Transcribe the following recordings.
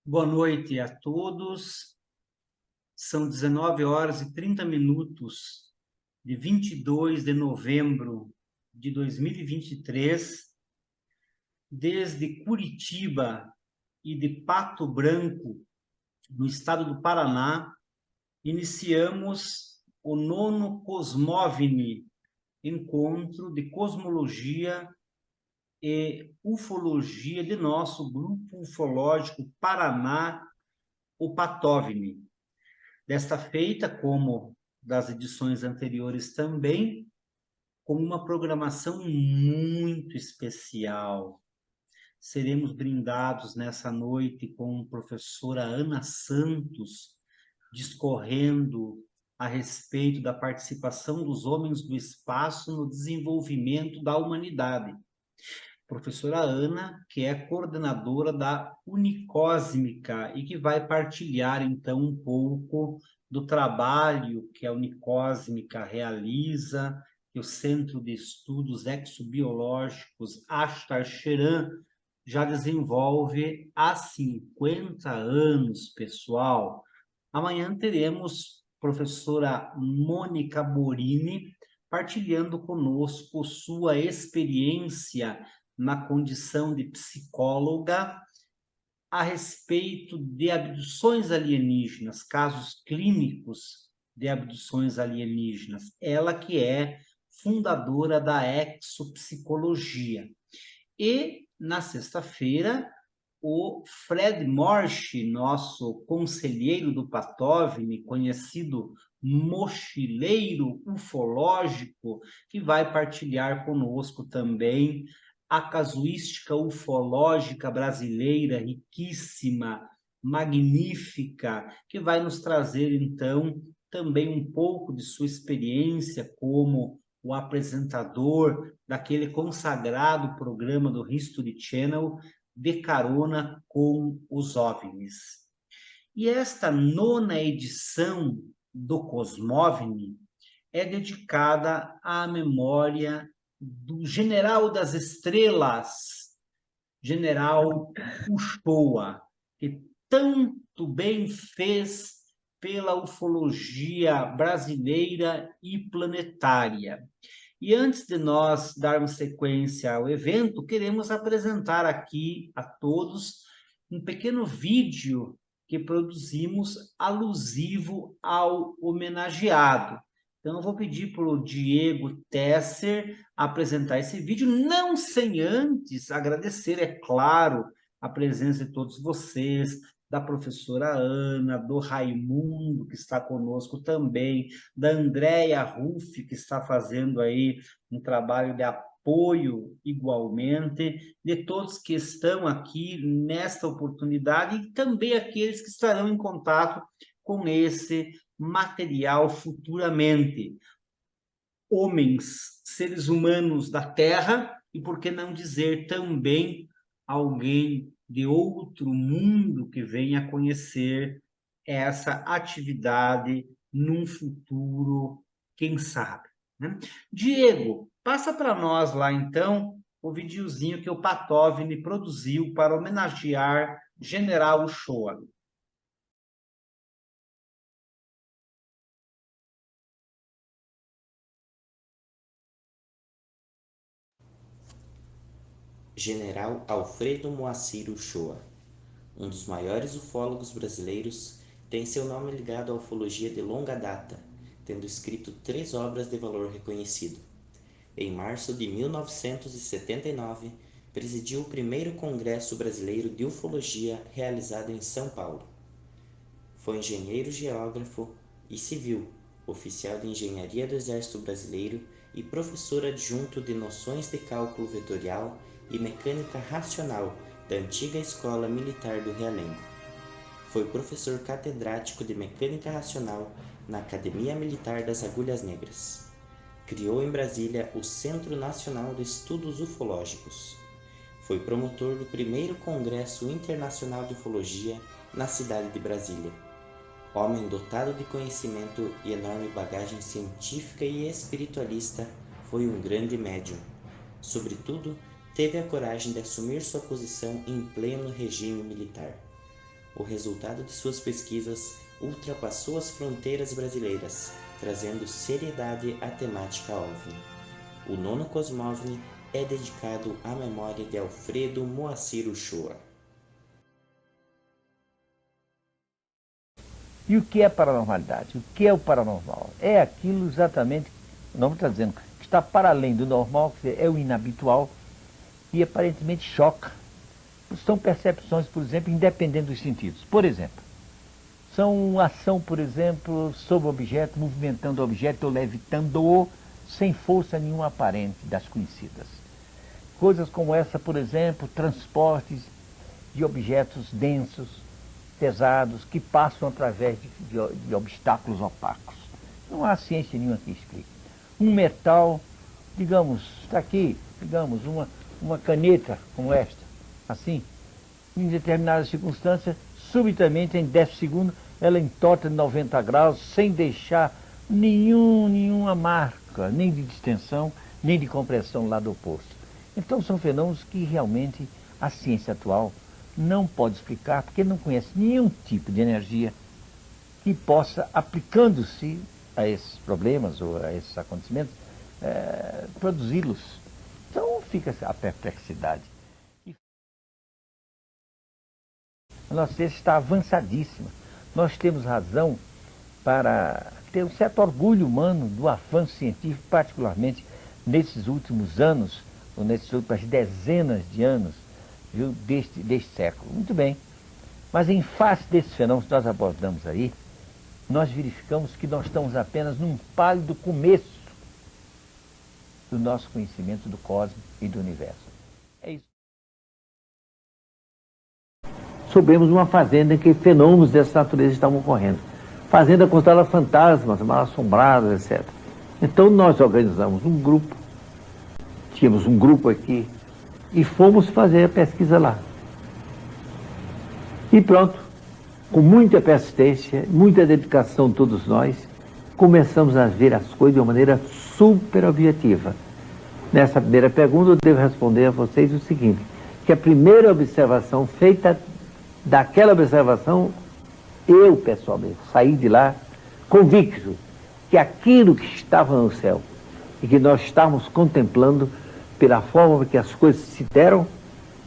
Boa noite a todos. São 19 horas e 30 minutos de 22 de novembro de 2023. Desde Curitiba e de Pato Branco, no estado do Paraná, iniciamos o nono Cosmovini, encontro de cosmologia e ufologia de nosso grupo ufológico Paraná, o Patovni. Desta feita, como das edições anteriores também, com uma programação muito especial. Seremos brindados nessa noite com a professora Ana Santos, discorrendo a respeito da participação dos homens do espaço no desenvolvimento da humanidade. Professora Ana, que é coordenadora da Unicósmica e que vai partilhar, então, um pouco do trabalho que a Unicósmica realiza, que o Centro de Estudos Exobiológicos Ashtar Sheran já desenvolve há 50 anos, pessoal. Amanhã teremos professora Mônica Borini partilhando conosco sua experiência na condição de psicóloga a respeito de abduções alienígenas, casos clínicos de abduções alienígenas. Ela que é fundadora da exopsicologia. E, na sexta-feira, o Fred Morsch, nosso conselheiro do Patovni, conhecido mochileiro ufológico, que vai partilhar conosco também a casuística ufológica brasileira, riquíssima, magnífica, que vai nos trazer, então, também um pouco de sua experiência como o apresentador daquele consagrado programa do History Channel, De Carona com os OVNIs. E esta nona edição do Cosmovni é dedicada à memória do General das Estrelas, General Uchoa, que tanto bem fez pela ufologia brasileira e planetária. E antes de nós darmos sequência ao evento, queremos apresentar aqui a todos um pequeno vídeo que produzimos alusivo ao homenageado. Então, eu vou pedir para o Diego Tesser apresentar esse vídeo, não sem antes agradecer, é claro, a presença de todos vocês, da professora Ana, do Raimundo, que está conosco também, da Andréia Ruff, que está fazendo aí um trabalho de apoio igualmente, de todos que estão aqui nesta oportunidade e também aqueles que estarão em contato com esse material futuramente. Homens, seres humanos da Terra e, por que não dizer, também alguém de outro mundo que venha conhecer essa atividade num futuro, quem sabe, né? Diego, passa para nós lá então o videozinho que o Patovni produziu para homenagear General Uchoa. General Alfredo Moacir Uchoa, um dos maiores ufólogos brasileiros, tem seu nome ligado à ufologia de longa data, tendo escrito 3 obras de valor reconhecido. Em março de 1979, presidiu o primeiro Congresso Brasileiro de Ufologia realizado em São Paulo. Foi engenheiro geógrafo e civil, oficial de engenharia do Exército Brasileiro e professor adjunto de noções de cálculo vetorial e mecânica racional da antiga Escola Militar do Realengo. Foi professor catedrático de mecânica racional na Academia Militar das Agulhas Negras. Criou em Brasília o Centro Nacional de Estudos Ufológicos. Foi promotor do primeiro Congresso Internacional de Ufologia na cidade de Brasília. Homem dotado de conhecimento e enorme bagagem científica e espiritualista, foi um grande médium. Sobretudo, teve a coragem de assumir sua posição em pleno regime militar. o resultado de suas pesquisas ultrapassou as fronteiras brasileiras, trazendo seriedade à temática OVNI. O nono Cosmóvni é dedicado à memória de Alfredo Moacir Uchoa. E o que é paranormalidade? O que é o paranormal? É aquilo exatamente, o nome está dizendo, que está para além do normal, que é o inabitual, e aparentemente choca. São percepções, por exemplo, independentes dos sentidos. Por exemplo, são ação, por exemplo, sobre o objeto, movimentando o objeto ou levitando-o, sem força nenhuma aparente das conhecidas. Coisas como essa, por exemplo, transportes de objetos densos, pesados, que passam através de obstáculos opacos. Não há ciência nenhuma que explique. Um metal, digamos, está aqui, digamos, uma caneta como esta, assim, em determinadas circunstâncias, subitamente, em 10 segundos, ela entorta de 90 graus, sem deixar nenhuma marca, nem de distensão, nem de compressão do lado oposto. Então são fenômenos que realmente a ciência atual não pode explicar, porque não conhece nenhum tipo de energia que possa, aplicando-se a esses problemas ou a esses acontecimentos, produzi-los. Então fica a perplexidade. A nossa ciência está avançadíssima. Nós temos razão para ter um certo orgulho humano do avanço científico, particularmente nesses últimos anos, ou nessas últimas dezenas de anos, viu, deste século. Muito bem. Mas em face desses fenômenos que nós abordamos aí, nós verificamos que nós estamos apenas num pálido começo do nosso conhecimento do cosmos e do universo. É isso. Soubemos uma fazenda em que fenômenos dessa natureza estavam ocorrendo. Fazenda contada fantasmas, mal assombradas, etc. Então nós organizamos um grupo, tínhamos um grupo aqui, e fomos fazer a pesquisa lá. E pronto, com muita persistência, muita dedicação todos nós, começamos a ver as coisas de uma maneira super objetiva. Nessa primeira pergunta eu devo responder a vocês o seguinte, que a primeira observação feita daquela observação, eu pessoalmente saí de lá convicto que aquilo que estava no céu e que nós estávamos contemplando pela forma que as coisas se deram,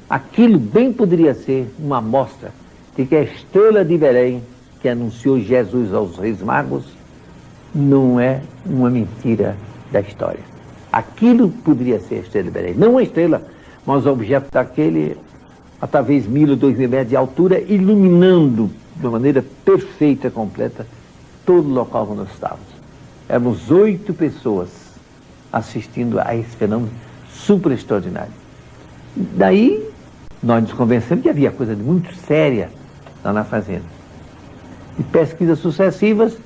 aquilo bem poderia ser uma amostra de que a estrela de Belém, que anunciou Jesus aos Reis Magos, não é uma mentira da história. Aquilo poderia ser a estrela de Belém. Não uma estrela, mas um objeto daquele, a talvez 1.000 ou 2.000 metros de altura, iluminando de uma maneira perfeita, completa, todo o local onde nós estávamos. Éramos 8 pessoas assistindo a esse fenômeno super extraordinário. Daí, nós nos convencemos que havia coisa muito séria lá na fazenda. E pesquisas sucessivas,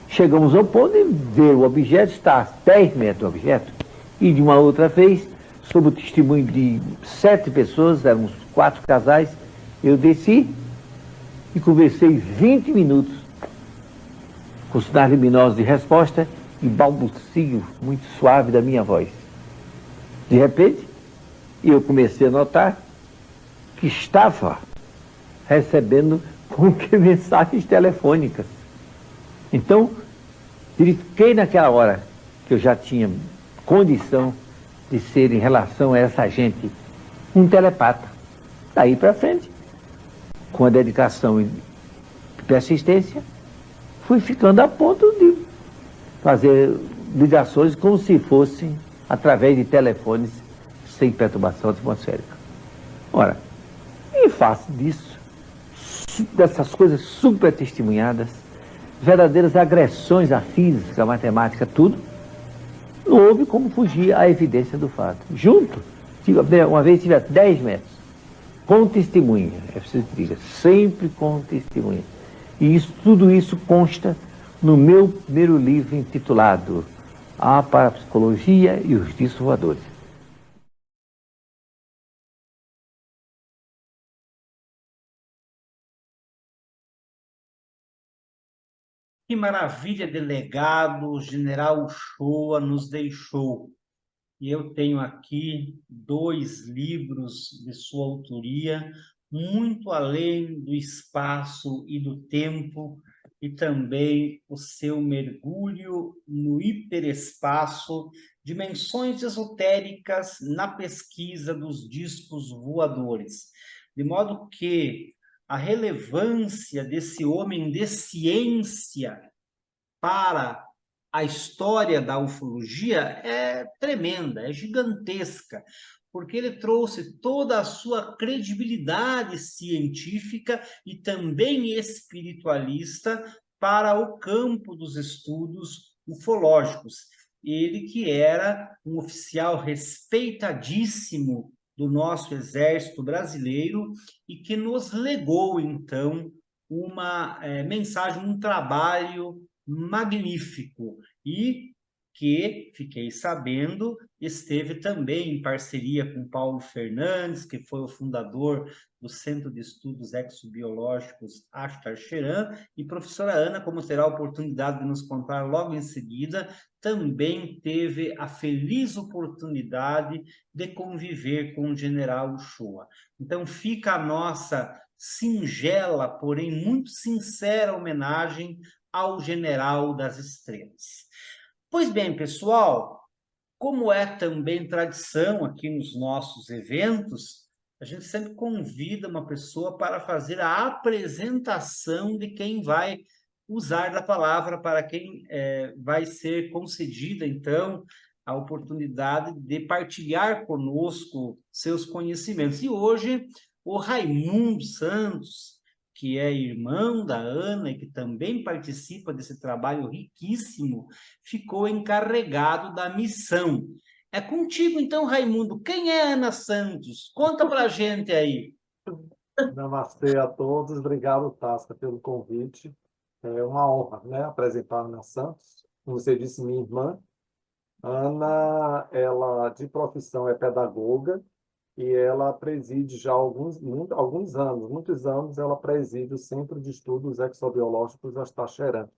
chegamos ao ponto de ver o objeto, estar a 10 metros do objeto, e de uma outra vez, sob o testemunho de 7 pessoas, éramos 4 casais, eu desci e conversei 20 minutos com sinais luminosos de resposta e balbucio muito suave da minha voz. De repente, eu comecei a notar que estava recebendo como que mensagens telefônicas. Então, verifiquei naquela hora que eu já tinha condição de ser, em relação a essa gente, um telepata. Daí para frente, com a dedicação e persistência, fui ficando a ponto de fazer ligações como se fossem através de telefones sem perturbação atmosférica. Ora, em face disso, dessas coisas super testemunhadas, verdadeiras agressões à física, à matemática, tudo, não houve como fugir à evidência do fato. Junto, uma vez tive a 10 metros, com testemunha, é preciso que diga, sempre com testemunha. E tudo isso consta no meu primeiro livro intitulado A Parapsicologia e os Discos Voadores. Que maravilha, delegado, o general Uchoa nos deixou. E eu tenho aqui 2 livros de sua autoria, muito além do espaço e do tempo, e também o seu mergulho no hiperespaço, dimensões esotéricas na pesquisa dos discos voadores. De modo que a relevância desse homem de ciência para a história da ufologia é tremenda, é gigantesca, porque ele trouxe toda a sua credibilidade científica e também espiritualista para o campo dos estudos ufológicos. Ele que era um oficial respeitadíssimo do nosso exército brasileiro e que nos legou, então, uma mensagem, um trabalho magnífico e que, fiquei sabendo, esteve também em parceria com Paulo Fernandes, que foi o fundador do Centro de Estudos Exobiológicos Ashtar Sheran, e professora Ana, como terá a oportunidade de nos contar logo em seguida, também teve a feliz oportunidade de conviver com o general Uchoa. Então fica a nossa singela, porém muito sincera homenagem ao general das estrelas. Pois bem, pessoal, como é também tradição aqui nos nossos eventos, a gente sempre convida uma pessoa para fazer a apresentação de quem vai usar da palavra, para quem vai ser concedida, então, a oportunidade de partilhar conosco seus conhecimentos. E hoje, o Raimundo Santos, que é irmão da Ana e que também participa desse trabalho riquíssimo, ficou encarregado da missão. É contigo, então, Raimundo. Quem é Ana Santos? Conta para a gente aí. Namastê a todos, obrigado, Tasca, pelo convite. É uma honra, né, apresentar a Ana Santos. Como você disse, minha irmã. Ana, ela de profissão é pedagoga e ela preside já há alguns anos, muitos anos, ela preside o Centro de Estudos Exobiológicos Astaxerã.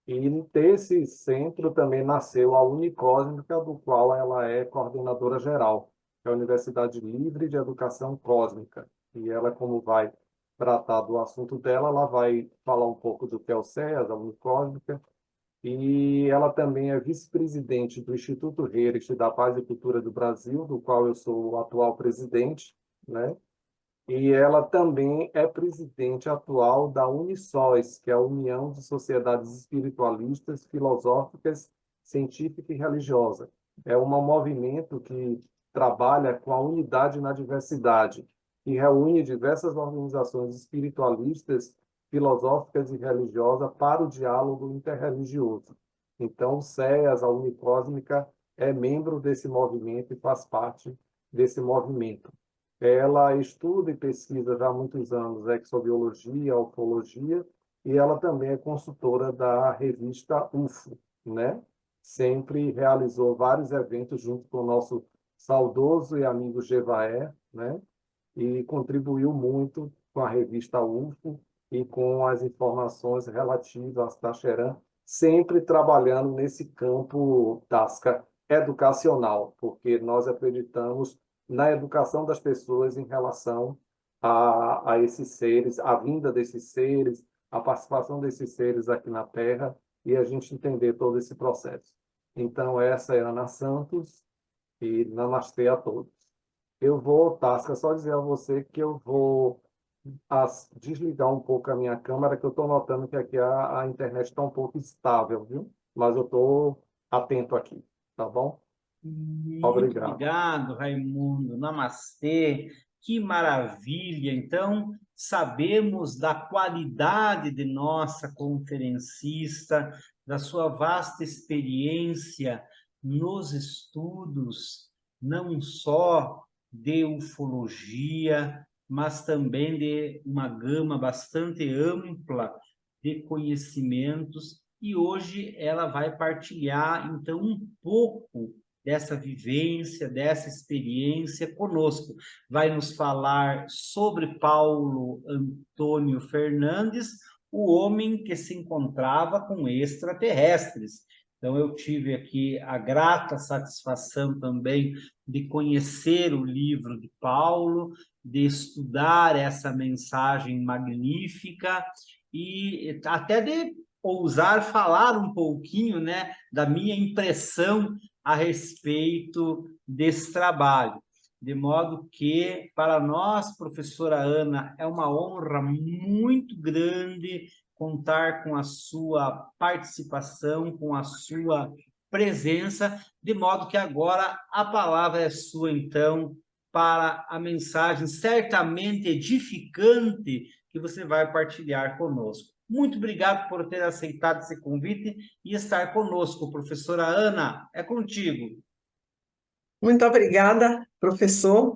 E desse centro também nasceu a Unicósmica, do qual ela é coordenadora geral, que é a Universidade Livre de Educação Cósmica. E ela, como vai tratar do assunto dela, ela vai falar um pouco do que é o CEAS, a Unicósmica, e ela também é vice-presidente do Instituto Heritage da Paz e Cultura do Brasil, do qual eu sou o atual presidente, né? E ela também é presidente atual da Unisóis, que é a União de Sociedades Espiritualistas, Filosóficas, Científica e Religiosa. É um movimento que trabalha com a unidade na diversidade, que reúne diversas organizações espiritualistas, filosóficas e religiosas para o diálogo interreligioso. Então, o CEAS, a Unicósmica, é membro desse movimento e faz parte desse movimento. Ela estuda e pesquisa já há muitos anos exobiologia, ufologia, e ela também é consultora da revista UFO, né? Sempre realizou vários eventos junto com o nosso saudoso e amigo Gevaer, né? E contribuiu muito com a revista UFO e com as informações relativas à Xerã, sempre trabalhando nesse campo tasca educacional, porque nós acreditamos na educação das pessoas em relação a esses seres, a vinda desses seres, a participação desses seres aqui na Terra e a gente entender todo esse processo. Então, essa é a Ana Santos e namastê a todos. Eu vou, Tasca, só dizer a você que eu vou desligar um pouco a minha câmera, que eu estou notando que aqui a internet está um pouco instável, viu? Mas eu estou atento aqui, tá bom? Muito Obrigado. obrigado, Raimundo. Namastê. Que maravilha. Então, sabemos da qualidade de nossa conferencista, da sua vasta experiência nos estudos, não só de ufologia, mas também de uma gama bastante ampla de conhecimentos. E hoje ela vai partilhar, então, um pouco dessa vivência, dessa experiência conosco. Vai nos falar sobre Paulo Antônio Fernandes, o homem que se encontrava com extraterrestres. Então, eu tive aqui a grata satisfação também de conhecer o livro de Paulo, de estudar essa mensagem magnífica e até de ousar falar um pouquinho, né, da minha impressão a respeito desse trabalho. De modo que, para nós, professora Ana, é uma honra muito grande contar com a sua participação, com a sua presença, de modo que agora a palavra é sua, então, para a mensagem certamente edificante que você vai partilhar conosco. Muito obrigado por ter aceitado esse convite e estar conosco, professora Ana. É contigo. Muito obrigada, professor.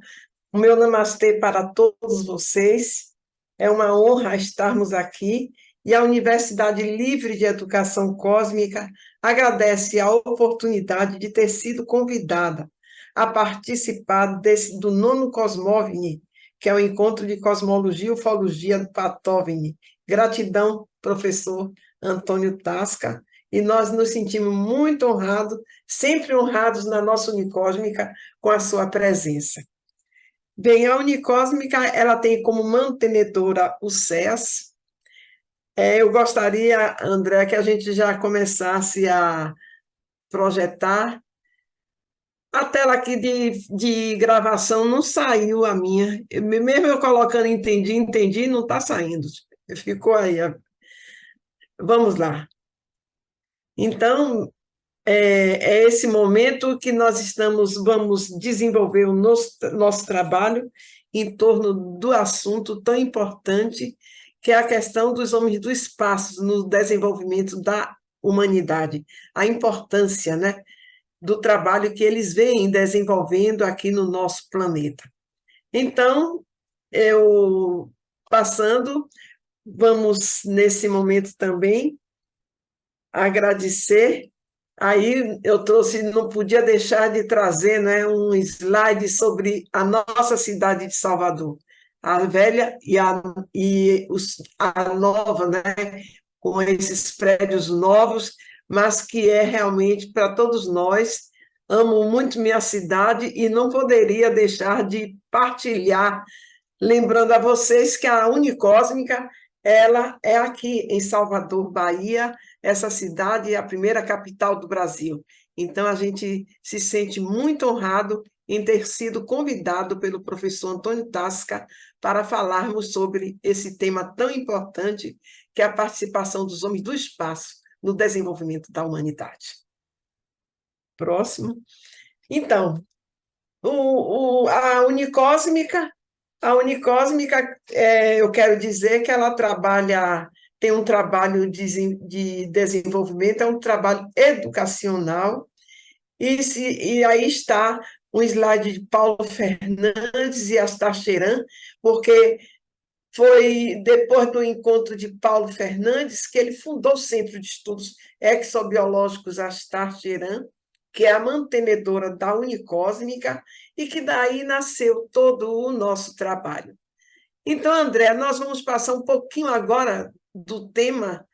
O meu namastê para todos vocês. É uma honra estarmos aqui e a Universidade Livre de Educação Cósmica agradece a oportunidade de ter sido convidada a participar do 9º Cosmovini, que é o encontro de cosmologia e ufologia do Patovini. Gratidão, professor Antônio Tasca, e nós nos sentimos muito honrados, sempre honrados na nossa Unicósmica com a sua presença. Bem, a Unicósmica, ela tem como mantenedora o SES. Eu gostaria, André, que a gente já começasse a projetar. A tela aqui de gravação não saiu a minha. Mesmo eu colocando entendi, não está saindo. Ficou aí. Vamos lá. Então, é esse momento que nós vamos desenvolver o nosso trabalho em torno do assunto tão importante, que é a questão dos homens do espaço no desenvolvimento da humanidade, a importância, né, do trabalho que eles vêm desenvolvendo aqui no nosso planeta. Então, eu passando, vamos nesse momento também agradecer. Aí eu trouxe, não podia deixar de trazer, né, um slide sobre a nossa cidade de Salvador, a velha e a nova, né, com esses prédios novos, mas que é realmente para todos nós. Amo muito minha cidade e não poderia deixar de partilhar, lembrando a vocês que a Unicósmica, ela é aqui em Salvador, Bahia. Essa cidade é a primeira capital do Brasil. Então, a gente se sente muito honrado em ter sido convidado pelo professor Antônio Tasca para falarmos sobre esse tema tão importante, que é a participação dos homens do espaço no desenvolvimento da humanidade. Próximo. Então, a Unicósmica, eu quero dizer que ela tem um trabalho de desenvolvimento, é um trabalho educacional, e aí está um slide de Paulo Fernandes e Astar Sheran, porque foi depois do encontro de Paulo Fernandes que ele fundou o Centro de Estudos Exobiológicos Astar Sheran, que é a mantenedora da Unicósmica, e que daí nasceu todo o nosso trabalho. Então, André, nós vamos passar um pouquinho agora do tema,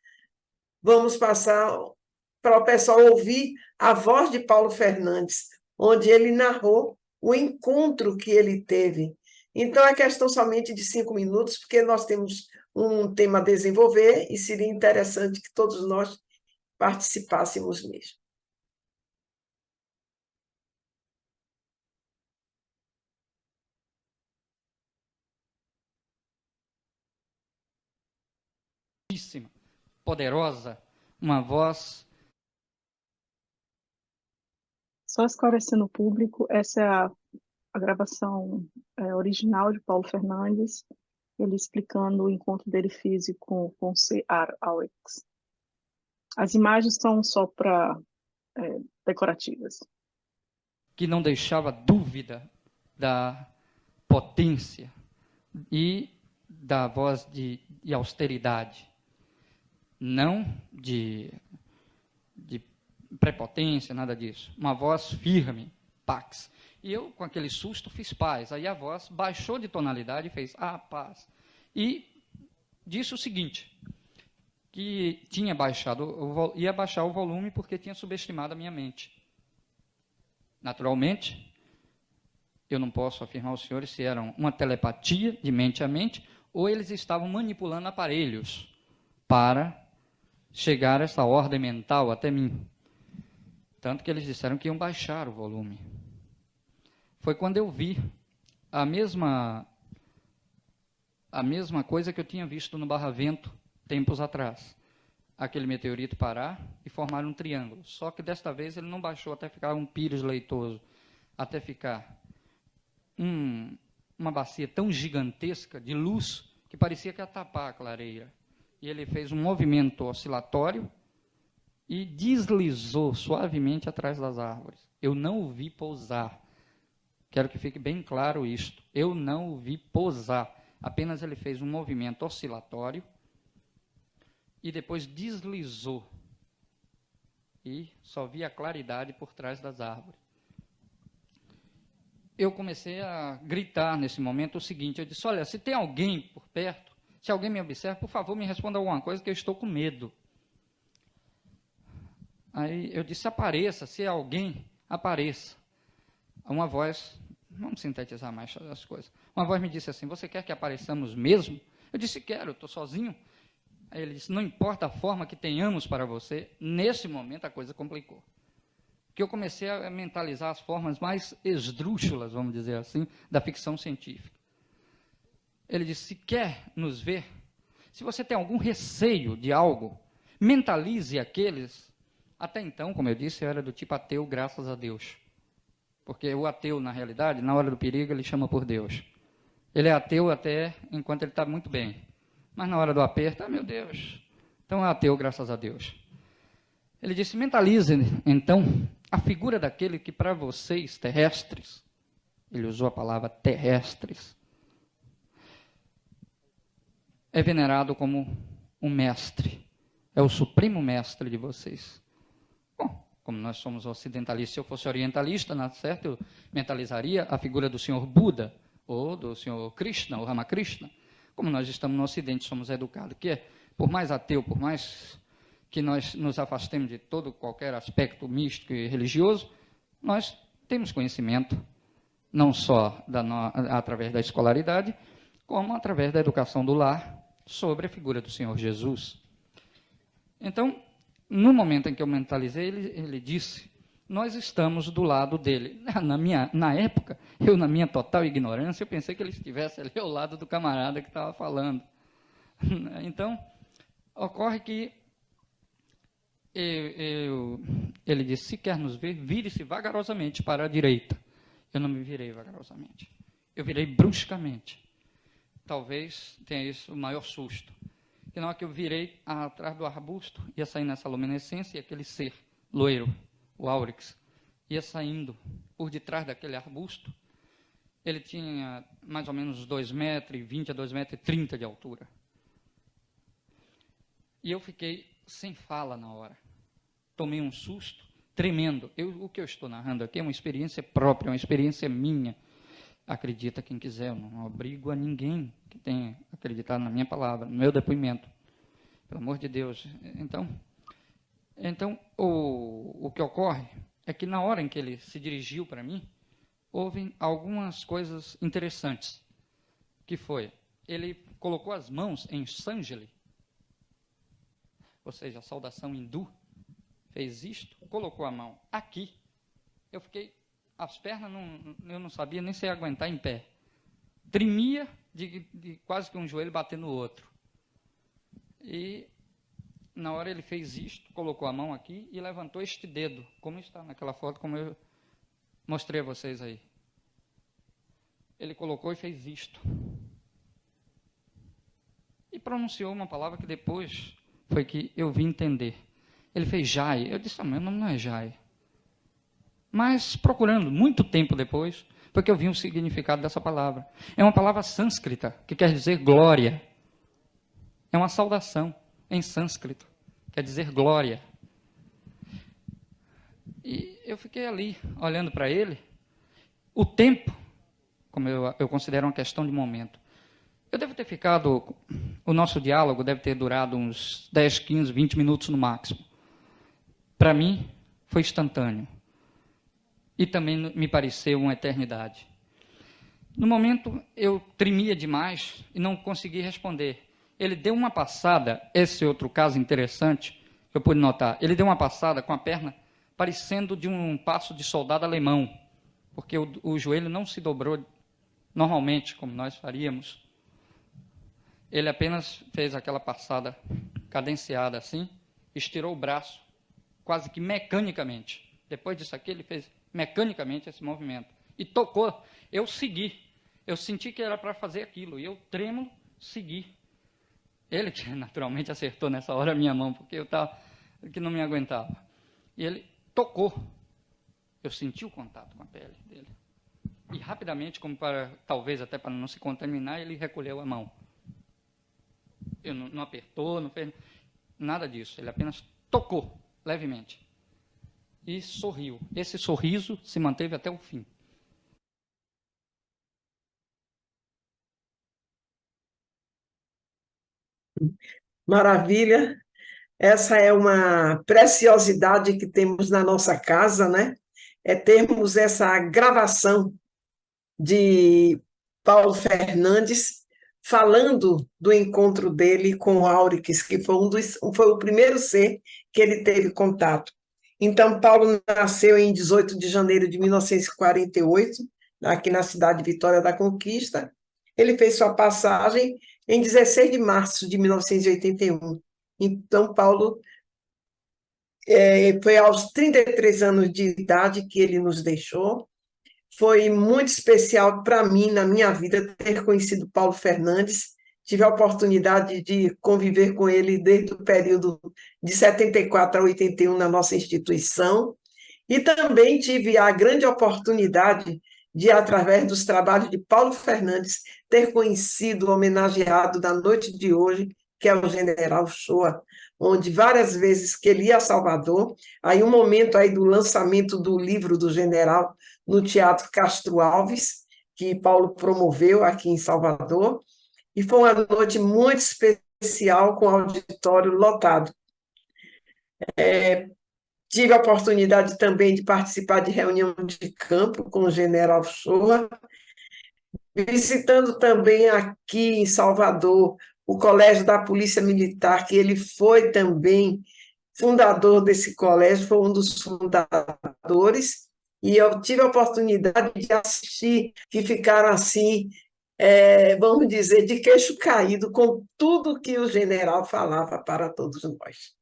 vamos passar para o pessoal ouvir a voz de Paulo Fernandes, onde ele narrou o encontro que ele teve. Então, é questão somente de 5 minutos, porque nós temos um tema a desenvolver e seria interessante que todos nós participássemos mesmo. Poderosa, uma voz. Só esclarecendo o público, essa é a gravação original de Paulo Fernandes, ele explicando o encontro dele físico com C.R. Alex. As imagens são só para decorativas. Que não deixava dúvida da potência e da voz de austeridade. Não de prepotência, nada disso. Uma voz firme, pax. E eu, com aquele susto, fiz paz. Aí a voz baixou de tonalidade e fez, paz. E disse o seguinte, que tinha ia baixar o volume porque tinha subestimado a minha mente. Naturalmente, Eu não posso afirmar aos senhores se era uma telepatia de mente a mente ou eles estavam manipulando aparelhos para chegar essa ordem mental até mim. Tanto que eles disseram que iam baixar o volume. Foi quando eu vi a mesma coisa que eu tinha visto no Barravento tempos atrás. Aquele meteorito parar e formar um triângulo. Só que desta vez ele não baixou até ficar um pires leitoso, até ficar uma bacia tão gigantesca de luz que parecia que ia tapar a clareira. E ele fez um movimento oscilatório e deslizou suavemente atrás das árvores. Eu não o vi pousar. Quero que fique bem claro isto. Eu não o vi pousar. Apenas ele fez um movimento oscilatório e depois deslizou. E só vi a claridade por trás das árvores. Eu comecei a gritar nesse momento o seguinte, eu disse, olha, se tem alguém por perto, se alguém me observa, por favor, me responda alguma coisa, que eu estou com medo. Aí eu disse, apareça, se alguém, apareça. Uma voz, vamos sintetizar mais as coisas, uma voz me disse assim, você quer que apareçamos mesmo? Eu disse, quero, estou sozinho. Aí ele disse, não importa a forma que tenhamos para você, nesse momento a coisa complicou. Que eu comecei a mentalizar as formas mais esdrúxulas, vamos dizer assim, da ficção científica. Ele disse, se quer nos ver, se você tem algum receio de algo, mentalize aqueles. Até então, como eu disse, eu era do tipo ateu, graças a Deus. Porque o ateu, na realidade, na hora do perigo, ele chama por Deus. Ele é ateu até enquanto ele está muito bem. Mas na hora do aperto, meu Deus. Então é ateu, graças a Deus. Ele disse, mentalize, então, a figura daquele que para vocês, terrestres, ele usou a palavra terrestres, é venerado como um mestre, é o supremo mestre de vocês. Bom, como nós somos ocidentalistas, se eu fosse orientalista, na certa, eu mentalizaria a figura do senhor Buda, ou do senhor Krishna, ou Ramakrishna. Como nós estamos no Ocidente, somos educados, que é, por mais ateu, por mais que nós nos afastemos de todo qualquer aspecto místico e religioso, nós temos conhecimento, não só através da escolaridade, como através da educação do lar, sobre a figura do Senhor Jesus. Então, no momento em que eu mentalizei, ele disse, nós estamos do lado dele. Na época, eu, na minha total ignorância, eu pensei que ele estivesse ali ao lado do camarada que estava falando. Então, ocorre que ele disse, se quer nos ver, vire-se vagarosamente para a direita. Eu não me virei vagarosamente. Eu virei bruscamente. Talvez tenha isso o maior susto. Que na hora que eu virei atrás do arbusto, ia sair nessa luminescência e aquele ser loiro, o Áurix, ia saindo por detrás daquele arbusto. Ele tinha mais ou menos 2,20 m a 2,30 m de altura. E eu fiquei sem fala na hora. Tomei um susto tremendo. O que eu estou narrando aqui é uma experiência própria, uma experiência minha. Acredita quem quiser, eu não obrigo a ninguém que tenha acreditado na minha palavra, no meu depoimento. Pelo amor de Deus. Então o que ocorre é que na hora em que ele se dirigiu para mim, houve algumas coisas interessantes. Que foi, ele colocou as mãos em Sanjali, ou seja, a saudação hindu, fez isto, colocou a mão aqui. Eu fiquei, as pernas, eu não sabia nem se ia aguentar em pé. Tremia de quase que um joelho bater no outro. E na hora ele fez isto, colocou a mão aqui e levantou este dedo, como está naquela foto, como eu mostrei a vocês aí. Ele colocou e fez isto. E pronunciou uma palavra que depois foi que eu vim entender. Ele fez Jai. Eu disse, meu nome não é Jai. Mas procurando, muito tempo depois, foi que eu vi o significado dessa palavra. É uma palavra sânscrita, que quer dizer glória. É uma saudação em sânscrito, quer dizer glória. E eu fiquei ali, olhando para ele. O tempo, como eu considero uma questão de momento. Eu devo ter ficado, o nosso diálogo deve ter durado uns 10, 15, 20 minutos no máximo. Para mim, foi instantâneo. E também me pareceu uma eternidade. No momento, eu tremia demais e não consegui responder. Ele deu uma passada, esse outro caso interessante, que eu pude notar, ele deu uma passada com a perna parecendo de um passo de soldado alemão, porque o joelho não se dobrou normalmente, como nós faríamos. Ele apenas fez aquela passada cadenciada assim, estirou o braço, quase que mecanicamente. Depois disso aqui, ele fez mecanicamente esse movimento. E tocou. Eu segui. Eu senti que era para fazer aquilo. E eu, trêmulo, segui. Ele que naturalmente acertou nessa hora a minha mão, porque eu estava que não me aguentava. E ele tocou. Eu senti o contato com a pele dele. E rapidamente, como para, talvez até para não se contaminar, ele recolheu a mão. Ele não apertou, não fez nada disso. Ele apenas tocou levemente. E sorriu. Esse sorriso se manteve até o fim. Maravilha. Essa é uma preciosidade que temos na nossa casa, né? É termos essa gravação de Paulo Fernandes falando do encontro dele com o Aurix, que foi o primeiro ser que ele teve contato. Então, Paulo nasceu em 18 de janeiro de 1948, aqui na cidade de Vitória da Conquista. Ele fez sua passagem em 16 de março de 1981. Então, Paulo foi aos 33 anos de idade que ele nos deixou. Foi muito especial para mim, na minha vida, ter conhecido Paulo Fernandes. Tive a oportunidade de conviver com ele desde o período de 74 a 81 na nossa instituição. E também tive a grande oportunidade de, através dos trabalhos de Paulo Fernandes, ter conhecido o homenageado da noite de hoje, que é o General Shoa, onde várias vezes que ele ia a Salvador, aí um momento aí do lançamento do livro do General no Teatro Castro Alves, que Paulo promoveu aqui em Salvador, e foi uma noite muito especial, com o auditório lotado. Tive a oportunidade também de participar de reunião de campo com o General Shoa, visitando também aqui em Salvador o Colégio da Polícia Militar, que ele foi também fundador desse colégio, foi um dos fundadores, e eu tive a oportunidade de assistir, que ficaram assim, vamos dizer, de queixo caído com tudo que o general falava para todos nós.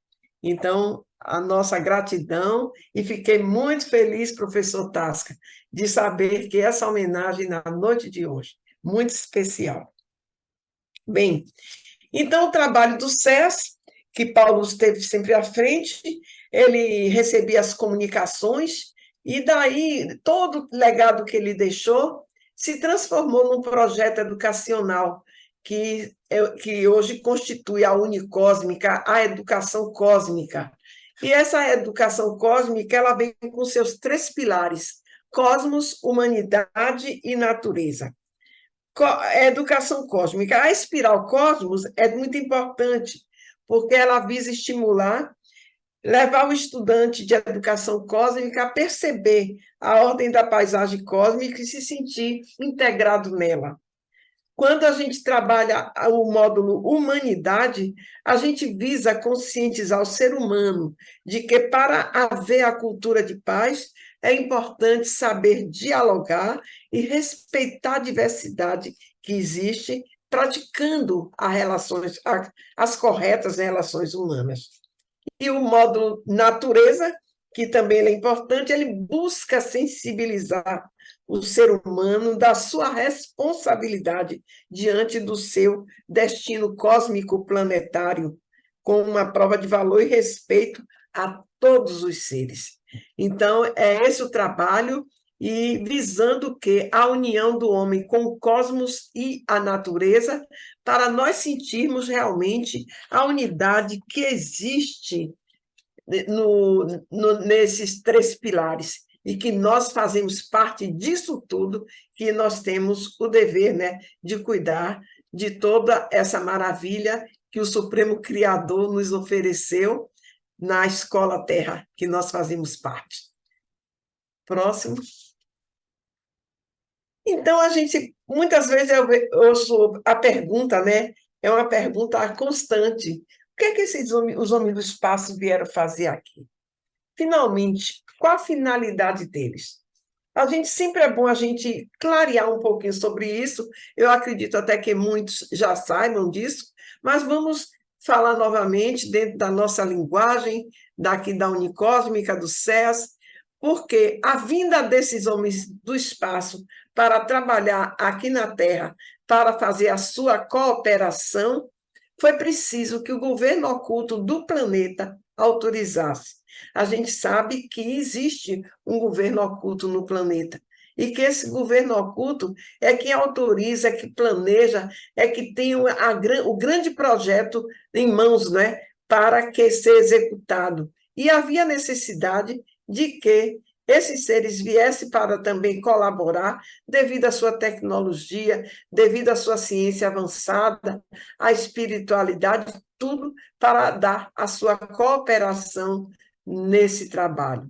Então, a nossa gratidão, e fiquei muito feliz, professor Tasca, de saber que essa homenagem na noite de hoje, muito especial. Bem, então o trabalho do SES, que Paulo esteve sempre à frente, ele recebia as comunicações, e daí todo o legado que ele deixou se transformou num projeto educacional que hoje constitui a Unicósmica, a educação cósmica. E essa educação cósmica, ela vem com seus 3 pilares: cosmos, humanidade e natureza. Educação cósmica. A espiral cosmos é muito importante, porque ela visa estimular, levar o estudante de educação cósmica a perceber a ordem da paisagem cósmica e se sentir integrado nela. Quando a gente trabalha o módulo humanidade, a gente visa conscientizar o ser humano de que, para haver a cultura de paz, é importante saber dialogar e respeitar a diversidade que existe, praticando as corretas relações humanas. E o módulo natureza, que também é importante, ele busca sensibilizar o ser humano da sua responsabilidade diante do seu destino cósmico planetário, com uma prova de valor e respeito a todos os seres. Então, é esse o trabalho, e visando que a união do homem com o cosmos e a natureza, para nós sentirmos realmente a unidade que existe nesses 3 pilares, e que nós fazemos parte disso tudo, que nós temos o dever, né, de cuidar de toda essa maravilha que o Supremo Criador nos ofereceu na Escola Terra, que nós fazemos parte. Próximo. Então, a gente, muitas vezes eu ouço a pergunta, né? É uma pergunta constante. O que é que os homens do espaço vieram fazer aqui? Finalmente, qual a finalidade deles? A gente sempre é bom a gente clarear um pouquinho sobre isso. Eu acredito até que muitos já saibam disso, mas vamos falar novamente dentro da nossa linguagem, daqui da Unicósmica, do SES, porque a vinda desses homens do espaço para trabalhar aqui na Terra, para fazer a sua cooperação, foi preciso que o governo oculto do planeta autorizasse. A gente sabe que existe um governo oculto no planeta e que esse governo oculto é quem autoriza, é que planeja, é que tem o grande projeto em mãos, né, para que ser executado. E havia necessidade de que esses seres viessem para também colaborar, devido à sua tecnologia, devido à sua ciência avançada, à espiritualidade, tudo para dar a sua cooperação nesse trabalho.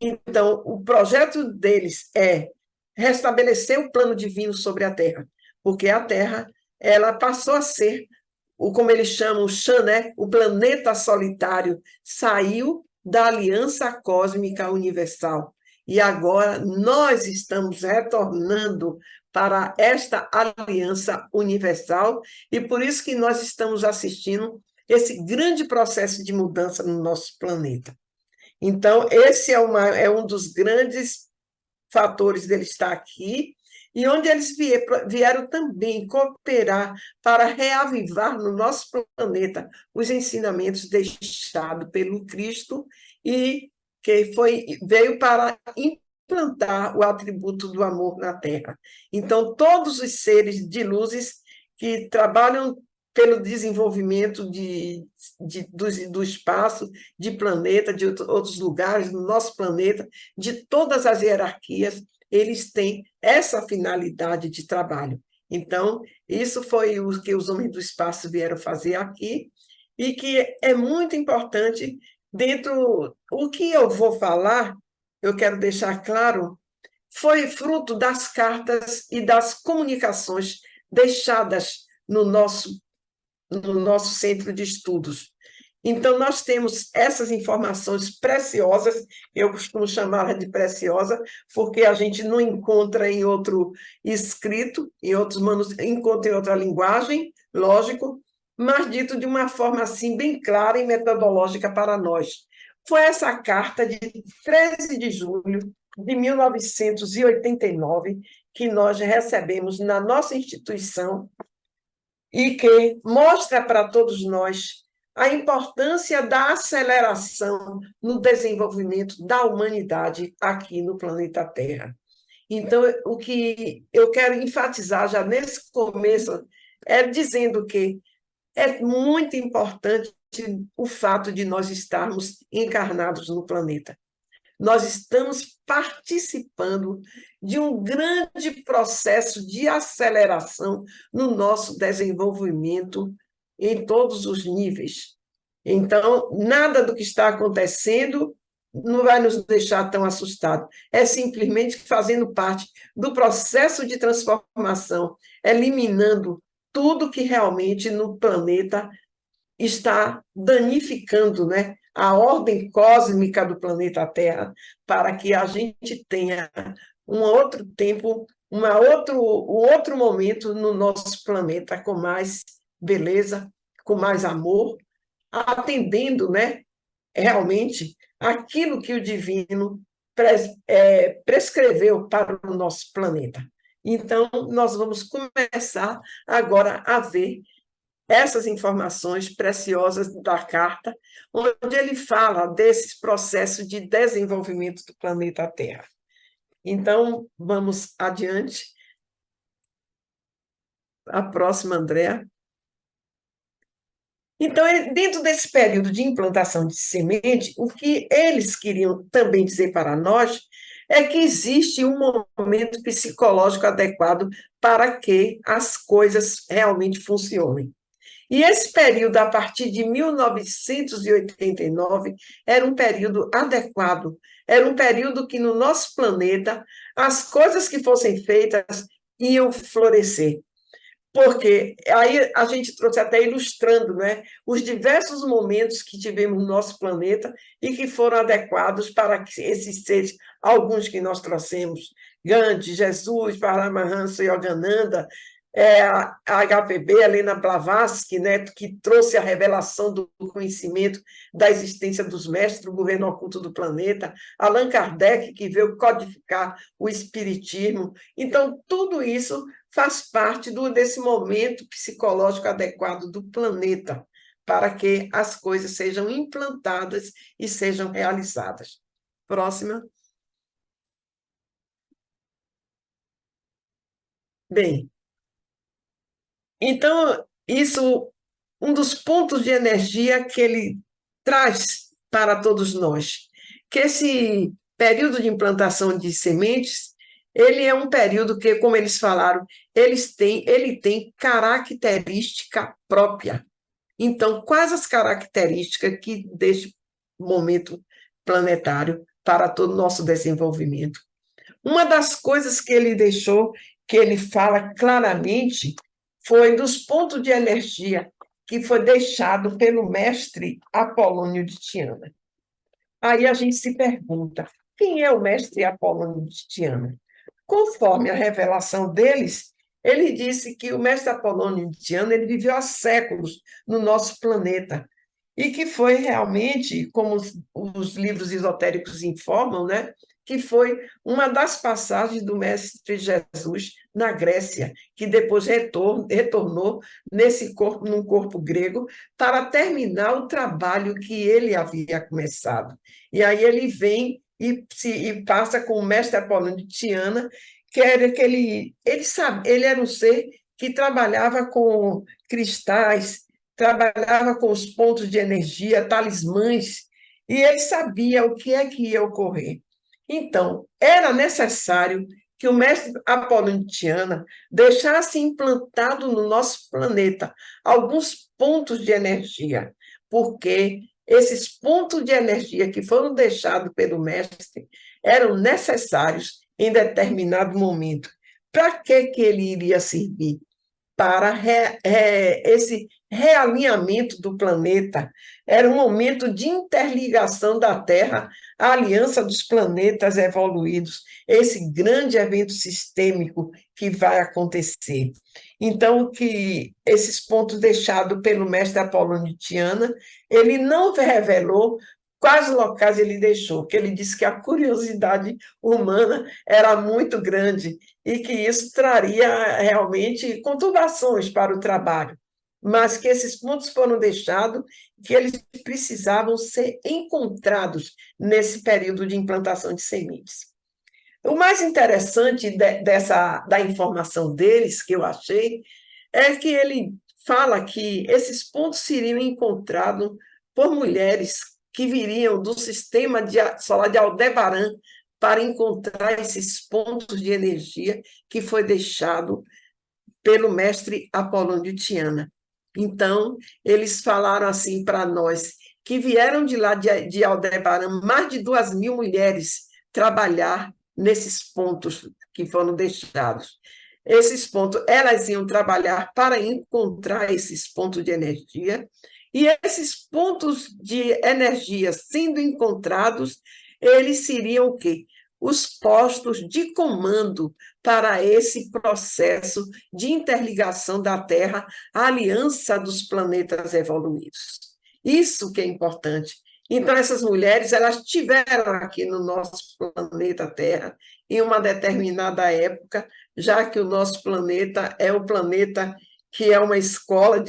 Então, o projeto deles é restabelecer o plano divino sobre a Terra, porque a Terra ela passou a ser, como eles chamam, o Shan, né? O planeta solitário, saiu da aliança cósmica universal. E agora nós estamos retornando para esta aliança universal, e por isso que nós estamos assistindo esse grande processo de mudança no nosso planeta. Então, esse é um dos grandes fatores dele estar aqui, e onde eles vieram também cooperar para reavivar no nosso planeta os ensinamentos deixados pelo Cristo, e que veio para implantar o atributo do amor na Terra. Então, todos os seres de luzes que trabalham pelo desenvolvimento do espaço, de planeta, de outros lugares, no nosso planeta, de todas as hierarquias, eles têm essa finalidade de trabalho. Então, isso foi o que os homens do espaço vieram fazer aqui, e que é muito importante dentro... O que eu vou falar, eu quero deixar claro, foi fruto das cartas e das comunicações deixadas no nosso centro de estudos. Então, nós temos essas informações preciosas, eu costumo chamá-las de preciosa, porque a gente não encontra em outro escrito, encontra em outra linguagem, lógico, mas dito de uma forma assim bem clara e metodológica para nós. Foi essa carta de 13 de julho de 1989 que nós recebemos na nossa instituição, e que mostra para todos nós a importância da aceleração no desenvolvimento da humanidade aqui no planeta Terra. Então, o que eu quero enfatizar já nesse começo é dizendo que é muito importante o fato de nós estarmos encarnados no planeta. Nós estamos participando de um grande processo de aceleração no nosso desenvolvimento em todos os níveis. Então, nada do que está acontecendo não vai nos deixar tão assustados. É simplesmente fazendo parte do processo de transformação, eliminando tudo que realmente no planeta está danificando, né, a ordem cósmica do planeta Terra, para que a gente tenha um outro tempo, um outro momento no nosso planeta com mais beleza, com mais amor, atendendo, né, realmente aquilo que o divino prescreveu para o nosso planeta. Então, nós vamos começar agora a ver essas informações preciosas da carta, onde ele fala desses processos de desenvolvimento do planeta Terra. Então, vamos adiante. A próxima, Andréa. Então, dentro desse período de implantação de semente, o que eles queriam também dizer para nós é que existe um momento psicológico adequado para que as coisas realmente funcionem. E esse período, a partir de 1989, era um período adequado, era um período que, no nosso planeta, as coisas que fossem feitas iam florescer. Porque aí a gente trouxe até ilustrando, né, os diversos momentos que tivemos no nosso planeta e que foram adequados para que esses seres, alguns que nós trouxemos, Gandhi, Jesus, Paramahansa Yogananda, a HPB, Helena Blavatsky, né, que trouxe a revelação do conhecimento da existência dos mestres, do governo oculto do planeta, Allan Kardec, que veio codificar o espiritismo. Então, tudo isso faz parte desse momento psicológico adequado do planeta para que as coisas sejam implantadas e sejam realizadas. Próxima. Bem, então, isso, um dos pontos de energia que ele traz para todos nós, que esse período de implantação de sementes, ele é um período que, como eles falaram, ele tem característica própria. Então, quais as características que deste momento planetário para todo o nosso desenvolvimento? Uma das coisas que ele deixou, que ele fala claramente, foi dos pontos de energia que foi deixado pelo mestre Apolônio de Tiana. Aí a gente se pergunta, quem é o mestre Apolônio de Tiana? Conforme a revelação deles, ele disse que o mestre Apolônio de Tiana ele viveu há séculos no nosso planeta e que foi realmente, como os livros esotéricos informam, né, que foi uma das passagens do mestre Jesus na Grécia, que depois retornou num corpo grego para terminar o trabalho que ele havia começado. E aí ele vem e passa com o mestre Apolônio de Tiana, que era que ele era um ser que trabalhava com cristais, trabalhava com os pontos de energia, talismãs, e ele sabia o que é que ia ocorrer. Então, era necessário que o mestre Apolônio de Tiana deixasse implantado no nosso planeta alguns pontos de energia, porque esses pontos de energia que foram deixados pelo mestre eram necessários em determinado momento. Para que ele iria servir? Para esse realinhamento do planeta. Era um momento de interligação da Terra, a aliança dos planetas evoluídos, esse grande evento sistêmico que vai acontecer. Então, que esses pontos deixados pelo mestre Apolônio de Tiana, ele não revelou quais locais ele deixou, que ele disse que a curiosidade humana era muito grande e que isso traria realmente conturbações para o trabalho, mas que esses pontos foram deixados, que eles precisavam ser encontrados nesse período de implantação de sementes. O mais interessante da informação deles, que eu achei, é que ele fala que esses pontos seriam encontrados por mulheres que viriam do sistema solar de Aldebaran para encontrar esses pontos de energia que foi deixado pelo mestre Apolônio de Tiana. Então, eles falaram assim para nós, que vieram de lá de Aldebaran, mais de 2.000 mulheres trabalhar nesses pontos que foram deixados. Esses pontos, elas iam trabalhar para encontrar esses pontos de energia, e esses pontos de energia sendo encontrados, eles seriam o quê? Os postos de comando para esse processo de interligação da Terra, a aliança dos planetas evoluídos. Isso que é importante. Então, essas mulheres, elas estiveram aqui no nosso planeta Terra em uma determinada época, já que o nosso planeta é o planeta que é uma escola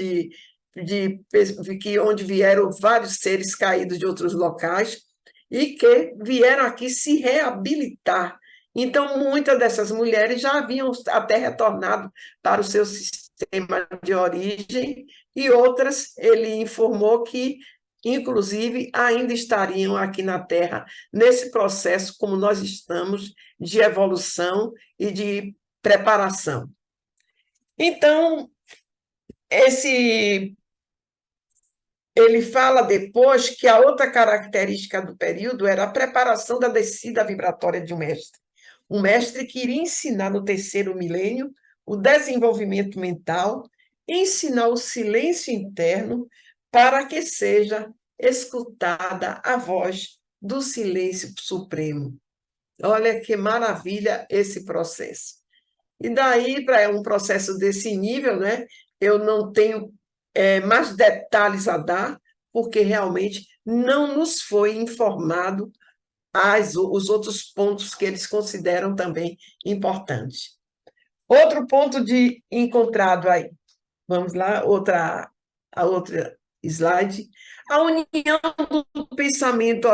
onde vieram vários seres caídos de outros locais e que vieram aqui se reabilitar. Então, muitas dessas mulheres já haviam até retornado para o seu sistema de origem e outras, ele informou que, inclusive, ainda estariam aqui na Terra nesse processo, como nós estamos, de evolução e de preparação. Então, esse ele fala depois que a outra característica do período era a preparação da descida vibratória de um mestre. Um mestre que iria ensinar no terceiro milênio o desenvolvimento mental, ensinar o silêncio interno para que seja escutada a voz do silêncio supremo. Olha que maravilha esse processo. E daí, para um processo desse nível, né, eu não tenho mais detalhes a dar, porque realmente não nos foi informado os outros pontos que eles consideram também importantes. Outro ponto de encontrado aí, vamos lá, a outra slide, a união do pensamento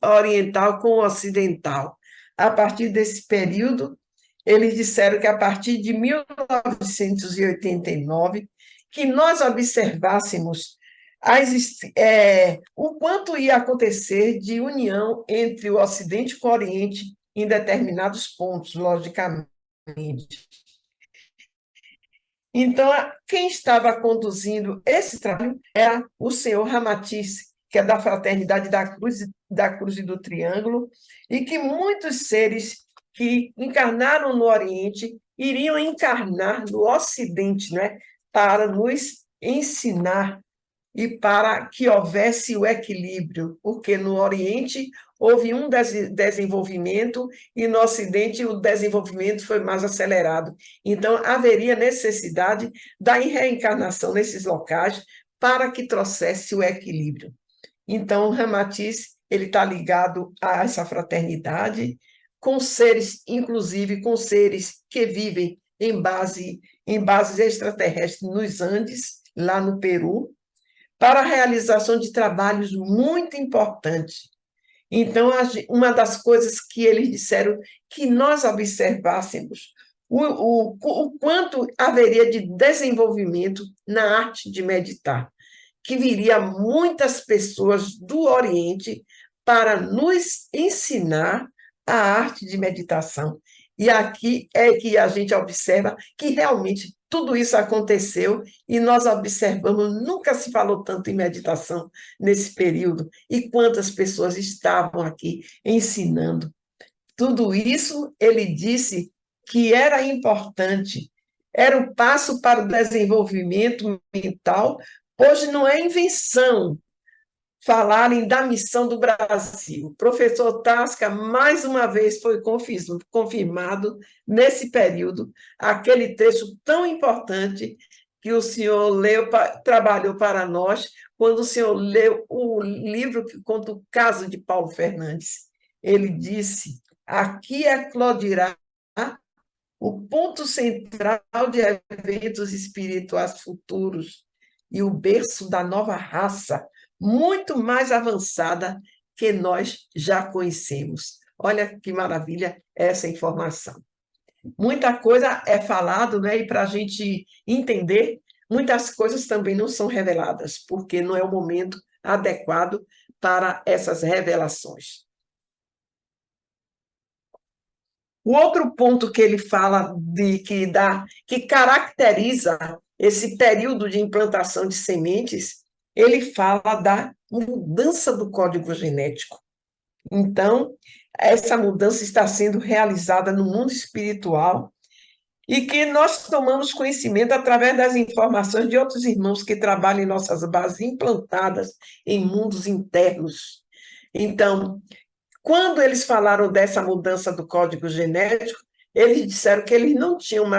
oriental com o ocidental. A partir desse período, eles disseram que a partir de 1989, que nós observássemos o quanto ia acontecer de união entre o Ocidente com o Oriente em determinados pontos, logicamente. Então, quem estava conduzindo esse trabalho era o senhor Ramatiz, que é da Fraternidade da Cruz e do Triângulo, e que muitos seres que encarnaram no Oriente iriam encarnar no Ocidente, né, para nos ensinar e para que houvesse o equilíbrio, porque no Oriente houve um desenvolvimento e no Ocidente o desenvolvimento foi mais acelerado. Então, haveria necessidade da reencarnação nesses locais para que trouxesse o equilíbrio. Então, o Ramatiz ele está ligado a essa fraternidade, com seres, inclusive com seres que vivem em bases extraterrestres nos Andes, lá no Peru, para a realização de trabalhos muito importantes. Então, uma das coisas que eles disseram que nós observássemos o quanto haveria de desenvolvimento na arte de meditar, que viria muitas pessoas do Oriente para nos ensinar a arte de meditação. E aqui é que a gente observa que realmente tudo isso aconteceu e nós observamos, nunca se falou tanto em meditação nesse período, e quantas pessoas estavam aqui ensinando. Tudo isso ele disse que era importante, era um passo para o desenvolvimento mental. Hoje não é invenção falarem da missão do Brasil. O professor Tasca, mais uma vez, foi confirmado nesse período, aquele trecho tão importante que o senhor trabalhou para nós, quando o senhor leu o livro que conta o caso de Paulo Fernandes. Ele disse: aqui eclodirá o ponto central de eventos espirituais futuros e o berço da nova raça, muito mais avançada que nós já conhecemos. Olha que maravilha essa informação. Muita coisa é falado, né? E para a gente entender, muitas coisas também não são reveladas, porque não é o momento adequado para essas revelações. O outro ponto que ele fala que caracteriza esse período de implantação de sementes, ele fala da mudança do código genético. Então, essa mudança está sendo realizada no mundo espiritual e que nós tomamos conhecimento através das informações de outros irmãos que trabalham em nossas bases implantadas em mundos internos. Então, quando eles falaram dessa mudança do código genético, eles disseram que eles não tinham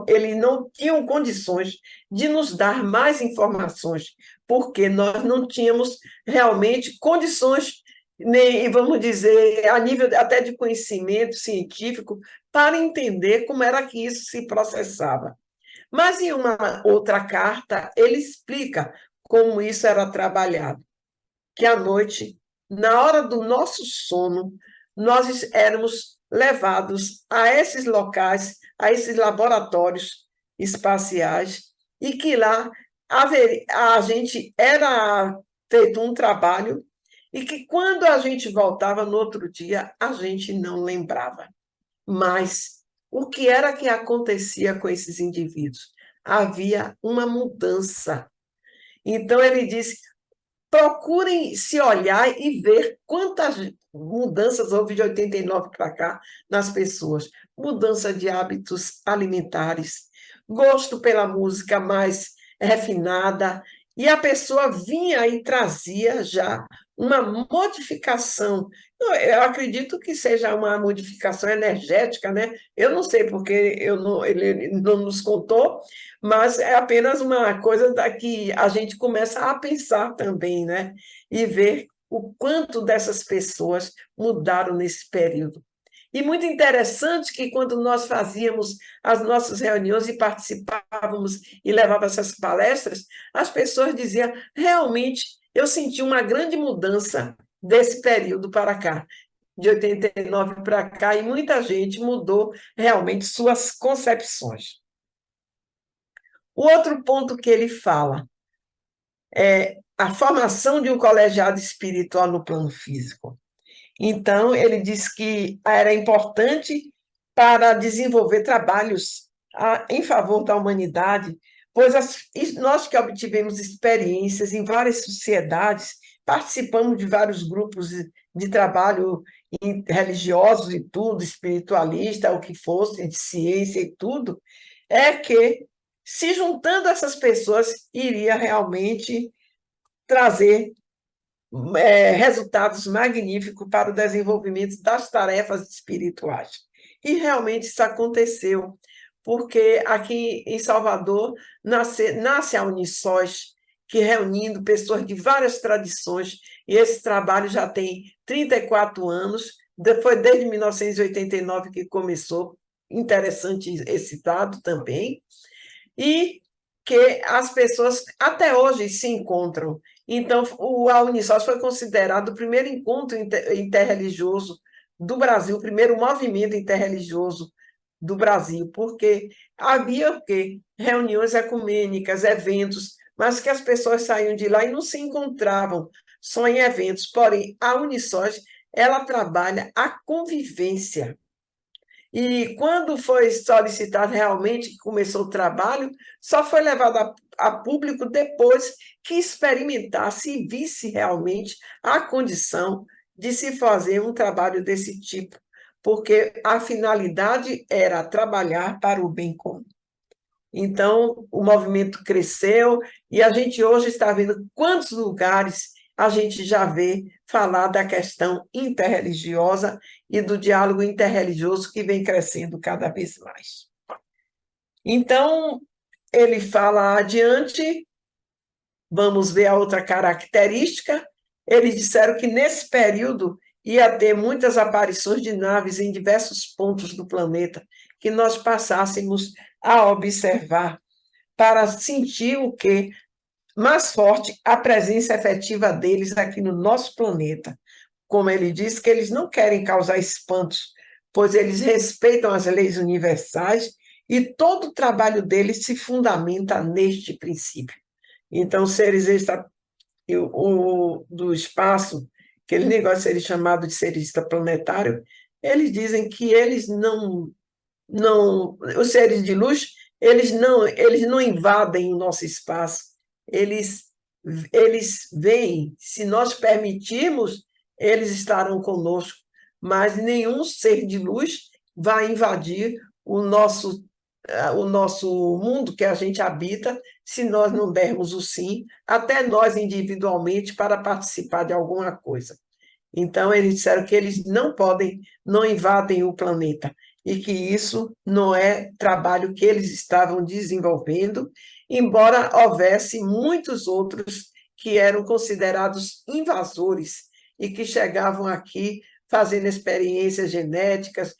eles não tinham condições de nos dar mais informações, porque nós não tínhamos realmente condições, nem, vamos dizer, a nível até de conhecimento científico, para entender como era que isso se processava. Mas em uma outra carta, ele explica como isso era trabalhado, que à noite, na hora do nosso sono, nós éramos levados a esses locais, a esses laboratórios espaciais, e que lá a gente era feito um trabalho, e que quando a gente voltava no outro dia, a gente não lembrava. Mas o que era que acontecia com esses indivíduos? Havia uma mudança. Então, ele disse: procurem se olhar e ver quantas mudanças houve de 89 para cá nas pessoas. Mudança de hábitos alimentares, gosto pela música mais refinada, e a pessoa vinha e trazia já uma modificação. Eu acredito que seja uma modificação energética, né? Eu não sei porque ele não nos contou, mas é apenas uma coisa que a gente começa a pensar também, né? E ver o quanto dessas pessoas mudaram nesse período. E muito interessante que quando nós fazíamos as nossas reuniões e participávamos e levávamos essas palestras, as pessoas diziam, realmente, eu senti uma grande mudança desse período para cá, de 89 para cá, e muita gente mudou realmente suas concepções. O outro ponto que ele fala é a formação de um colegiado espiritual no plano físico. Então, ele diz que era importante para desenvolver trabalhos em favor da humanidade, pois nós que obtivemos experiências em várias sociedades, participamos de vários grupos de trabalho religiosos e tudo, espiritualista, o que fosse, de ciência e tudo, é que, se juntando essas pessoas, iria realmente trazer resultados magníficos para o desenvolvimento das tarefas espirituais. E realmente isso aconteceu, porque aqui em Salvador nasce a Unisós, que reunindo pessoas de várias tradições, e esse trabalho já tem 34 anos, foi desde 1989 que começou, interessante esse dado também, e que as pessoas até hoje se encontram. Então, a Unisós foi considerado o primeiro encontro interreligioso do Brasil, o primeiro movimento interreligioso do Brasil, porque havia o quê? Reuniões ecumênicas, eventos, mas que as pessoas saíam de lá e não se encontravam só em eventos. Porém, a Unisós, ela trabalha a convivência. E quando foi solicitado realmente que começou o trabalho, só foi levado a público depois que experimentasse e visse realmente a condição de se fazer um trabalho desse tipo, porque a finalidade era trabalhar para o bem comum. Então, o movimento cresceu e a gente hoje está vendo quantos lugares a gente já vê falar da questão interreligiosa e do diálogo interreligioso que vem crescendo cada vez mais. Então, ele fala adiante, vamos ver a outra característica. Eles disseram que nesse período ia ter muitas aparições de naves em diversos pontos do planeta, que nós passássemos a observar para sentir o quê? Mais forte a presença efetiva deles aqui no nosso planeta. Como ele diz, que eles não querem causar espantos, pois eles respeitam as leis universais e todo o trabalho deles se fundamenta neste princípio. Então, seres do espaço, aquele negócio de ser chamado de ser extraplanetário, eles dizem que eles não os seres de luz, eles não invadem o nosso espaço. Eles veem, se nós permitirmos, eles estarão conosco, mas nenhum ser de luz vai invadir o nosso mundo que a gente habita, se nós não dermos o sim, até nós individualmente, para participar de alguma coisa. Então, eles disseram que eles não invadem o planeta, e que isso não é trabalho que eles estavam desenvolvendo, embora houvesse muitos outros que eram considerados invasores e que chegavam aqui fazendo experiências genéticas,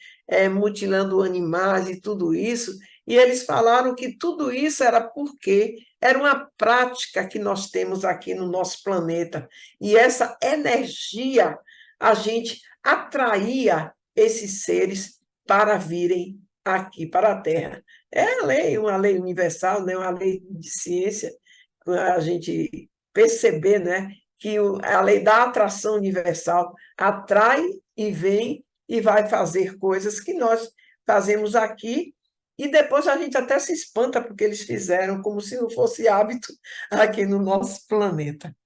mutilando animais e tudo isso, e eles falaram que tudo isso era porque era uma prática que nós temos aqui no nosso planeta, e essa energia, a gente atraía esses seres para virem aqui para a Terra. É a lei, uma lei universal, né? Uma lei de ciência, a gente perceber, né? Que a lei da atração universal atrai e vem e vai fazer coisas que nós fazemos aqui, e depois a gente até se espanta porque eles fizeram como se não fosse hábito aqui no nosso planeta.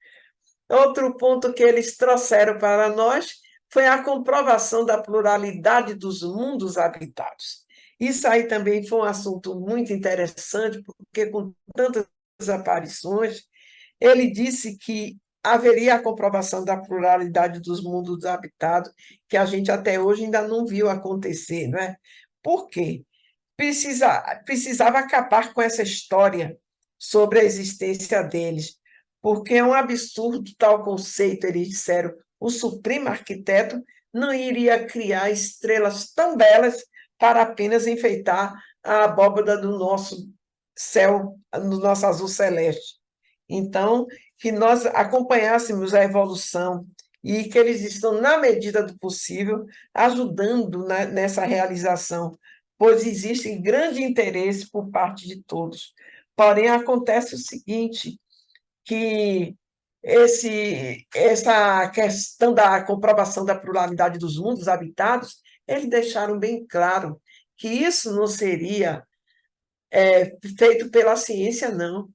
Outro ponto que eles trouxeram para nós foi a comprovação da pluralidade dos mundos habitados. Isso aí também foi um assunto muito interessante, porque com tantas aparições, ele disse que haveria a comprovação da pluralidade dos mundos habitados, que a gente até hoje ainda não viu acontecer, não é? Por quê? Precisava acabar com essa história sobre a existência deles, porque é um absurdo tal conceito, eles disseram, o Supremo Arquiteto não iria criar estrelas tão belas para apenas enfeitar a abóbada do nosso céu, do nosso azul celeste. Então, que nós acompanhássemos a evolução e que eles estão, na medida do possível, ajudando nessa realização, pois existe grande interesse por parte de todos. Porém, acontece o seguinte, que essa questão da comprovação da pluralidade dos mundos habitados, eles deixaram bem claro que isso não seria feito pela ciência, não,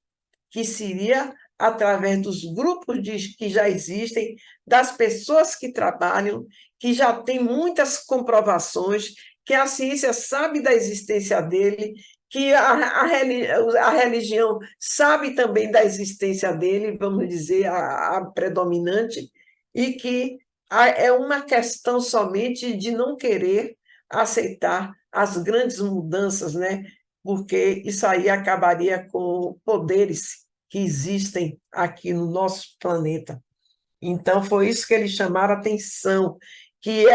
que seria através dos grupos que já existem, das pessoas que trabalham, que já têm muitas comprovações, que a ciência sabe da existência dele, que a religião sabe também da existência dele, vamos dizer, a predominante, e que é uma questão somente de não querer aceitar as grandes mudanças, né? Porque isso aí acabaria com poderes que existem aqui no nosso planeta. Então, foi isso que eles chamaram a atenção, que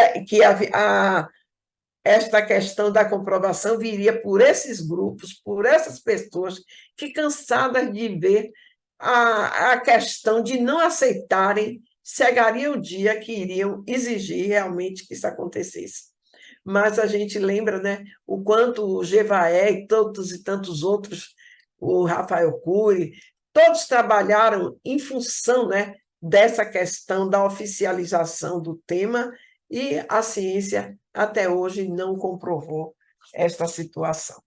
esta questão da comprovação viria por esses grupos, por essas pessoas que, cansadas de ver a questão de não aceitarem, chegaria o dia que iriam exigir realmente que isso acontecesse. Mas a gente lembra, né, o quanto o Gevaé e tantos outros, o Rafael Cury, todos trabalharam em função, né, dessa questão da oficialização do tema, e a ciência até hoje não comprovou esta situação.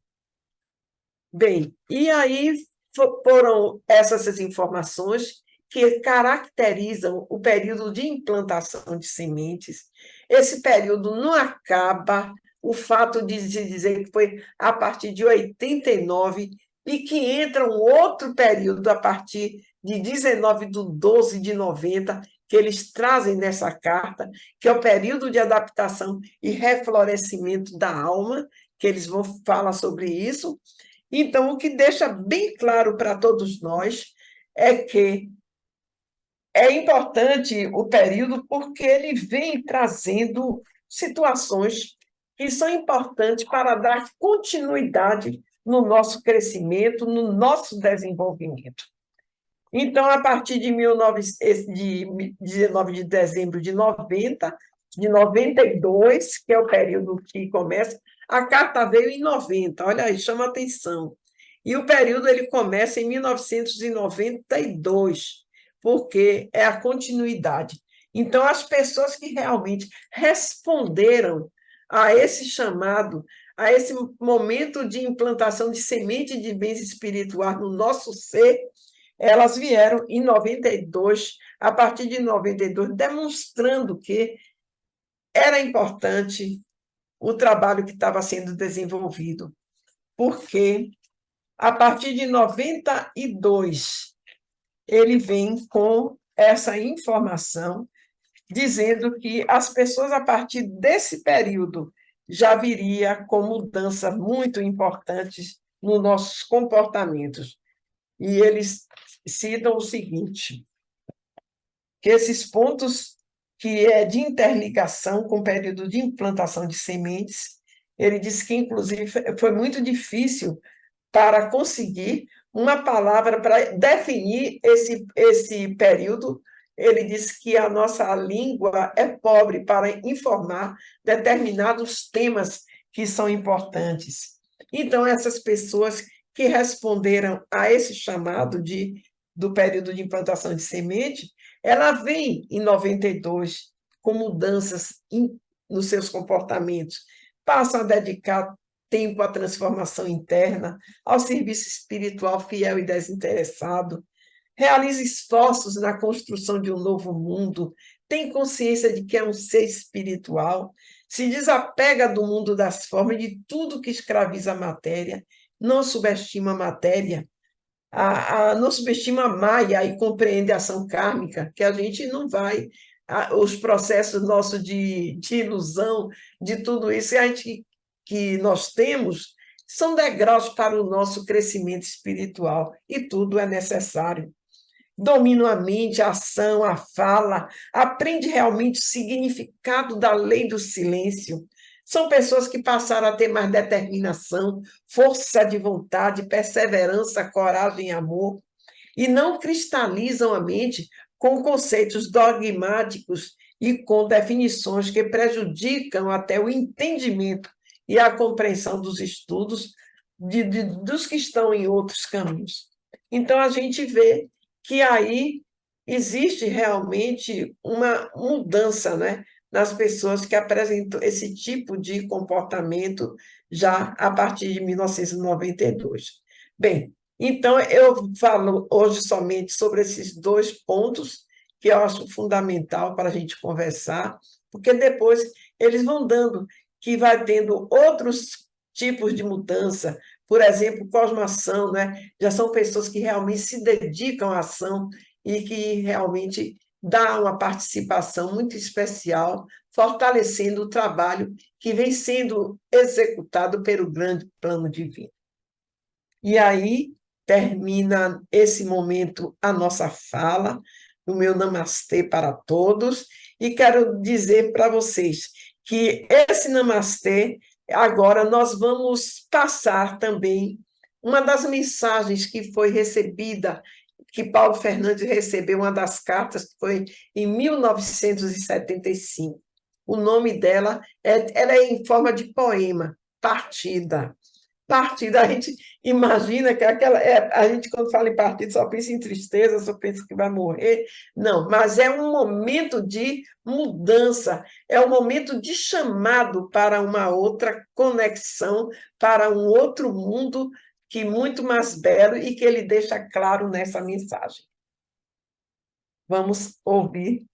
Bem, e aí foram essas informações que caracterizam o período de implantação de sementes. Esse período não acaba, o fato de se dizer que foi a partir de 89 e que entra um outro período a partir de 19/12/90, que eles trazem nessa carta, que é o período de adaptação e reflorescimento da alma, que eles vão falar sobre isso. Então, o que deixa bem claro para todos nós é que é importante o período porque ele vem trazendo situações que são importantes para dar continuidade no nosso crescimento, no nosso desenvolvimento. Então, a partir de 19 de dezembro de 90, de 92, que é o período que começa, a carta veio em 90, olha aí, chama atenção. E o período ele começa em 1992, porque é a continuidade. Então, as pessoas que realmente responderam a esse chamado, a esse momento de implantação de semente de bens espirituais no nosso ser, elas vieram em 92, a partir de 92, demonstrando que era importante o trabalho que estava sendo desenvolvido, porque a partir de 92, ele vem com essa informação, dizendo que as pessoas, a partir desse período, já viria com mudanças muito importantes nos nossos comportamentos. E eles citam o seguinte, que esses pontos que é de interligação com o período de implantação de sementes, ele diz que, inclusive, foi muito difícil para conseguir uma palavra para definir esse período. Ele diz que a nossa língua é pobre para informar determinados temas que são importantes. Então, essas pessoas que responderam a esse chamado do período de implantação de semente, ela vem em 92 com mudanças nos seus comportamentos, passam a dedicar tempo à transformação interna, ao serviço espiritual fiel e desinteressado, realiza esforços na construção de um novo mundo, tem consciência de que é um ser espiritual, se desapega do mundo das formas, de tudo que escraviza a matéria, não subestima a matéria, não subestima a Maia e compreende a ação kármica, que a gente não vai, os processos nossos de ilusão, de tudo isso, que nós temos, são degraus para o nosso crescimento espiritual, e tudo é necessário. Domina a mente, a ação, a fala, aprende realmente o significado da lei do silêncio. São pessoas que passaram a ter mais determinação, força de vontade, perseverança, coragem e amor, e não cristalizam a mente com conceitos dogmáticos e com definições que prejudicam até o entendimento e a compreensão dos estudos dos que estão em outros caminhos. Então, a gente vê que aí existe realmente uma mudança, né, nas pessoas que apresentam esse tipo de comportamento já a partir de 1992. Bem, então eu falo hoje somente sobre esses 2 pontos que eu acho fundamental para a gente conversar, porque depois eles vão dando, que vai tendo outros tipos de mudança, por exemplo, cosmoação, né? Já são pessoas que realmente se dedicam à ação e que realmente dá uma participação muito especial, fortalecendo o trabalho que vem sendo executado pelo grande plano divino. E aí termina esse momento a nossa fala, o meu namastê para todos, e quero dizer para vocês que esse namastê, agora nós vamos passar também uma das mensagens que foi recebida, que Paulo Fernandes recebeu, uma das cartas, que foi em 1975. O nome dela ela é em forma de poema, Partida. Partida, a gente imagina que a gente, quando fala em partida, só pensa em tristeza, só pensa que vai morrer. Não, mas é um momento de mudança, é um momento de chamado para uma outra conexão, para um outro mundo que muito mais belo e que ele deixa claro nessa mensagem. Vamos ouvir.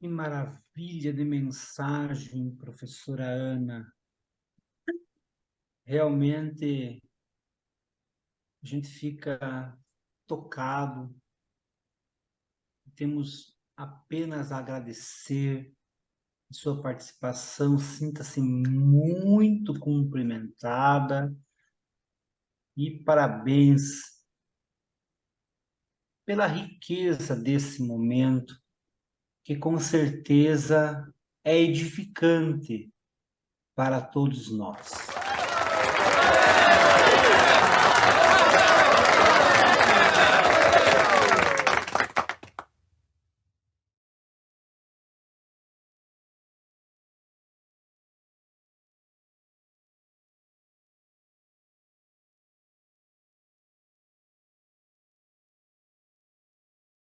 Que maravilha de mensagem, professora Ana. Realmente, a gente fica tocado. Temos apenas a agradecer a sua participação. Sinta-se muito cumprimentada. E parabéns pela riqueza desse momento, que com certeza é edificante para todos nós.